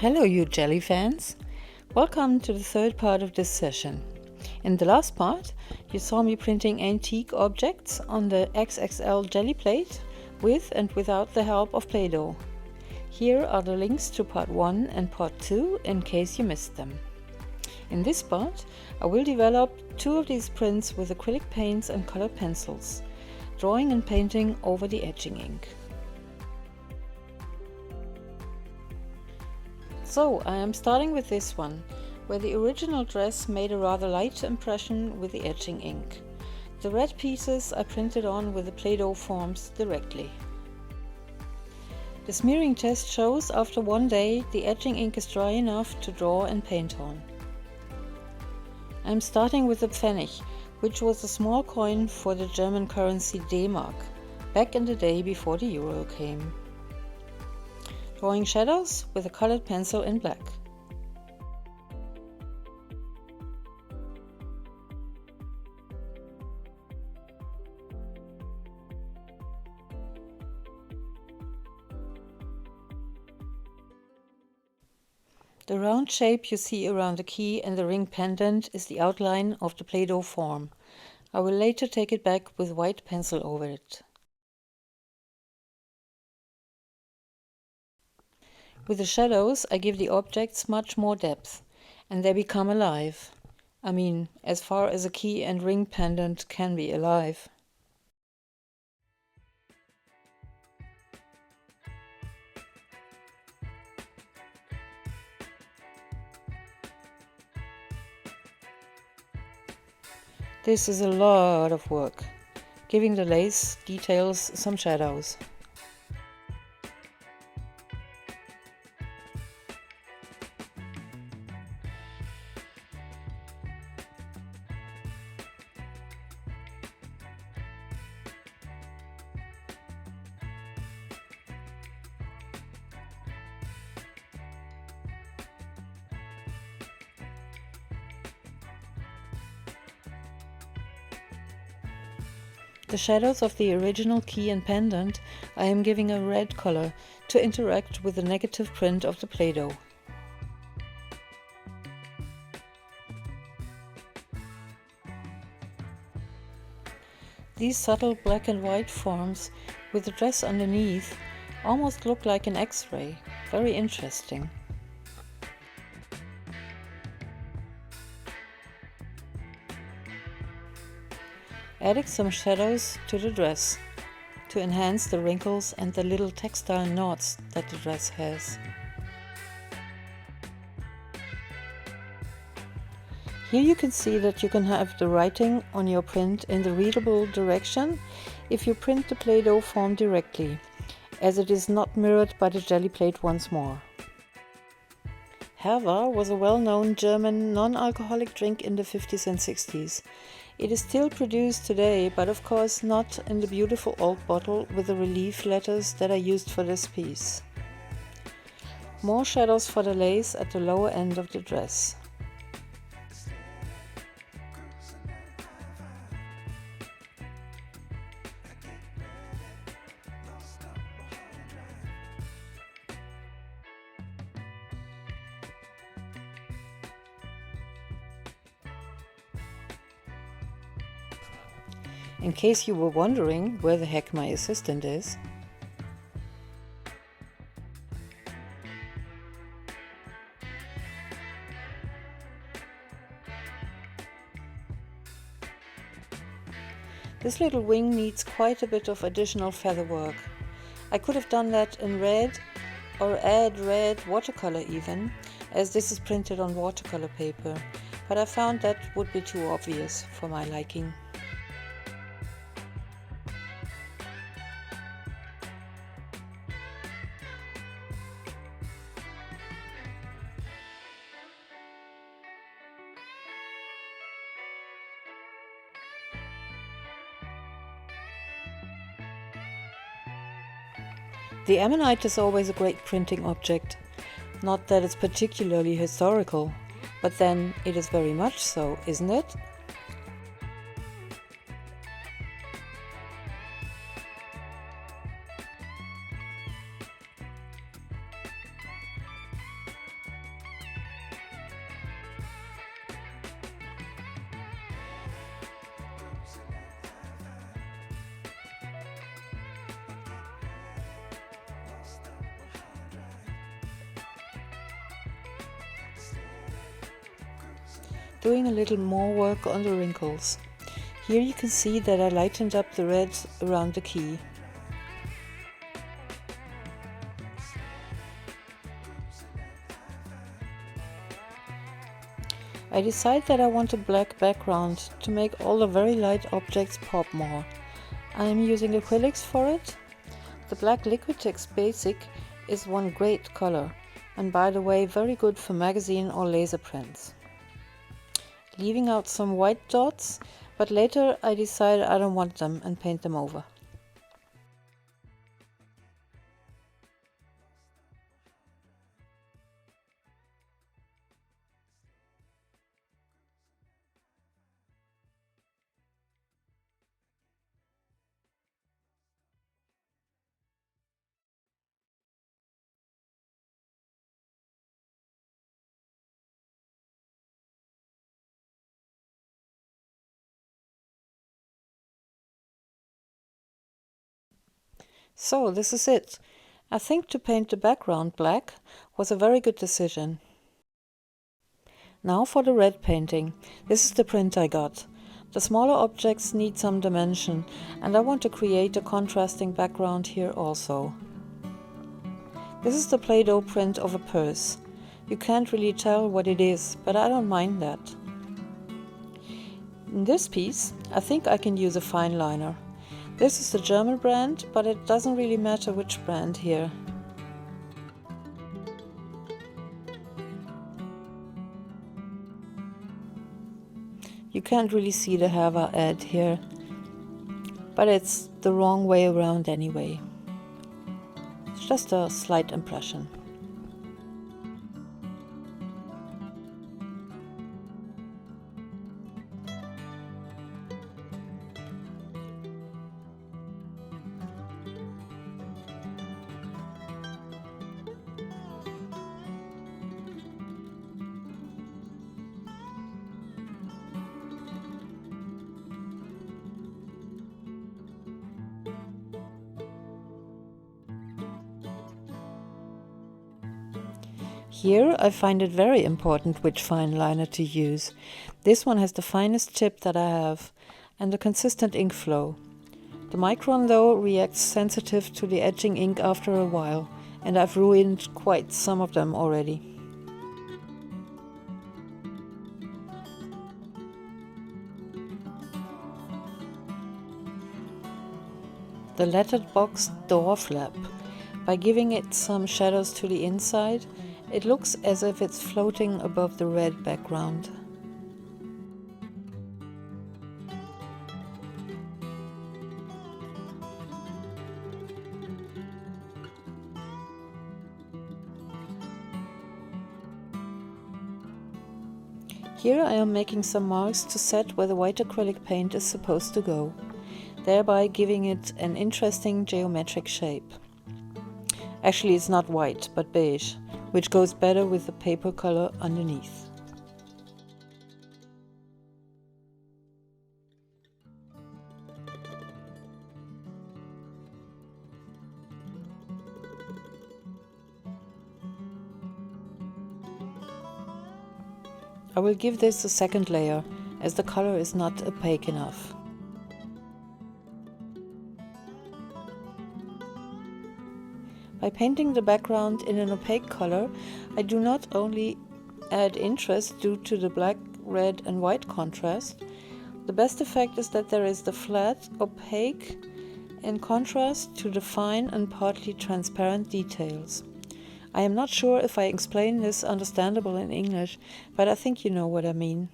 Hello you jelly fans! Welcome to the third part of this session. In the last part you saw me printing antique objects on the XXL Gelli Plate with and without the help of Play-Doh. Here are the links to part 1 and part 2 in case you missed them. In this part I will develop 2 of these prints with acrylic paints and colored pencils, drawing and painting over the etching ink. So I am starting with this one, where the original dress made a rather light impression with the etching ink. The red pieces I printed on with the Play-Doh forms directly. The smearing test shows after one day the etching ink is dry enough to draw and paint on. I am starting with the Pfennig, which was a small coin for the German currency D-Mark, back in the day before the euro came. Drawing shadows with a colored pencil in black. The round shape you see around the key and the ring pendant is the outline of the Play-Doh form. I will later take it back with white pencil over it. With the shadows I give the objects much more depth, and they become alive. I mean, as far as a key and ring pendant can be alive. This is a lot of work, giving the lace details some shadows. The shadows of the original key and pendant I am giving a red color to interact with the negative print of the Play-Doh. These subtle black and white forms with the dress underneath almost look like an X-ray. Very interesting. Adding some shadows to the dress to enhance the wrinkles and the little textile knots that the dress has. Here you can see that you can have the writing on your print in the readable direction if you print the Play-Doh form directly, as it is not mirrored by the Gelli plate once more. Herwa was a well-known German non-alcoholic drink in the 50s and 60s. It is still produced today, but of course not in the beautiful old bottle with the relief letters that I used for this piece. More shadows for the lace at the lower end of the dress. In case you were wondering where the heck my assistant is. This little wing needs quite a bit of additional feather work. I could have done that in red or add red watercolor even, as this is printed on watercolor paper, but I found that would be too obvious for my liking. The ammonite is always a great printing object. Not that it's particularly historical, but then it is very much so, isn't it? doing a little more work on the wrinkles. Here you can see that I lightened up the red around the key. I decide that I want a black background to make all the very light objects pop more. I am using acrylics for it. The black Liquitex Basic is one great color, and by the way very good for magazine or laser prints. Leaving out some white dots, but later I decided I don't want them and paint them over. So this is it. I think to paint the background black was a very good decision. Now for the red painting. This is the print I got. The smaller objects need some dimension, and I want to create a contrasting background here also. This is the Play-Doh print of a purse. You can't really tell what it is, but I don't mind that. In this piece, I think I can use a fine liner. This is the German brand, but it doesn't really matter which brand here. You can't really see the Haver ad here, but it's the wrong way around anyway. It's just a slight impression. Here I find it very important which fine liner to use. This one has the finest tip that I have and a consistent ink flow. The Micron though reacts sensitive to the etching ink after a while, and I've ruined quite some of them already. The lettered box door flap. By giving it some shadows to the inside, it looks as if it's floating above the red background. Here I am making some marks to set where the white acrylic paint is supposed to go, thereby giving it an interesting geometric shape. Actually, it's not white, but beige, which goes better with the paper color underneath. I will give this a second layer, as the color is not opaque enough. By painting the background in an opaque color, I do not only add interest due to the black, red and white contrast. The best effect is that there is the flat, opaque, in contrast to the fine and partly transparent details. I am not sure if I explain this understandable in English, but I think you know what I mean.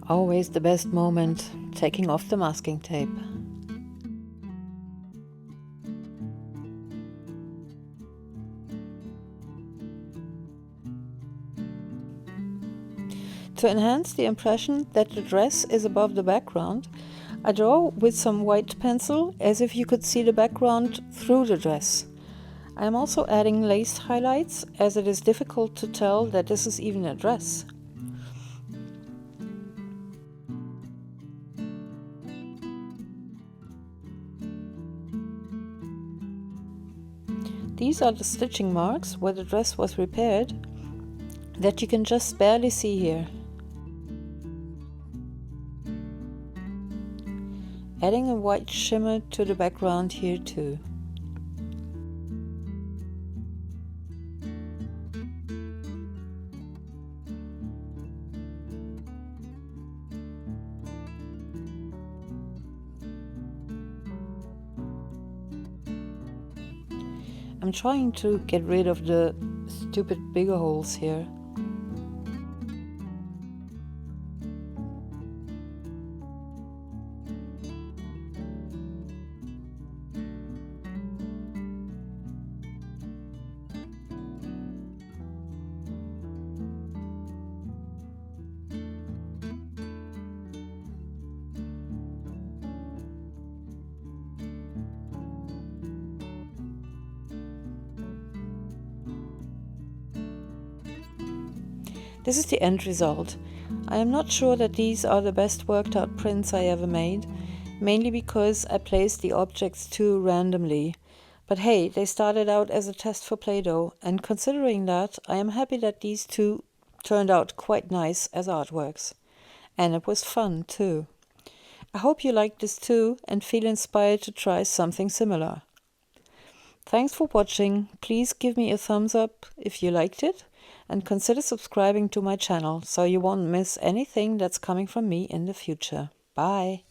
Always the best moment, taking off the masking tape. To enhance the impression that the dress is above the background, I draw with some white pencil as if you could see the background through the dress. I am also adding lace highlights as it is difficult to tell that this is even a dress. These are the stitching marks where the dress was repaired that you can just barely see here. Adding a white shimmer to the background here too. I'm trying to get rid of the stupid bigger holes here. This is the end result. I am not sure that these are the best worked out prints I ever made, mainly because I placed the objects too randomly. But hey, they started out as a test for Play-Doh, and considering that, I am happy that these two turned out quite nice as artworks. And it was fun too. I hope you liked this too and feel inspired to try something similar. Thanks for watching. Please give me a thumbs up if you liked it, and consider subscribing to my channel so you won't miss anything that's coming from me in the future. Bye!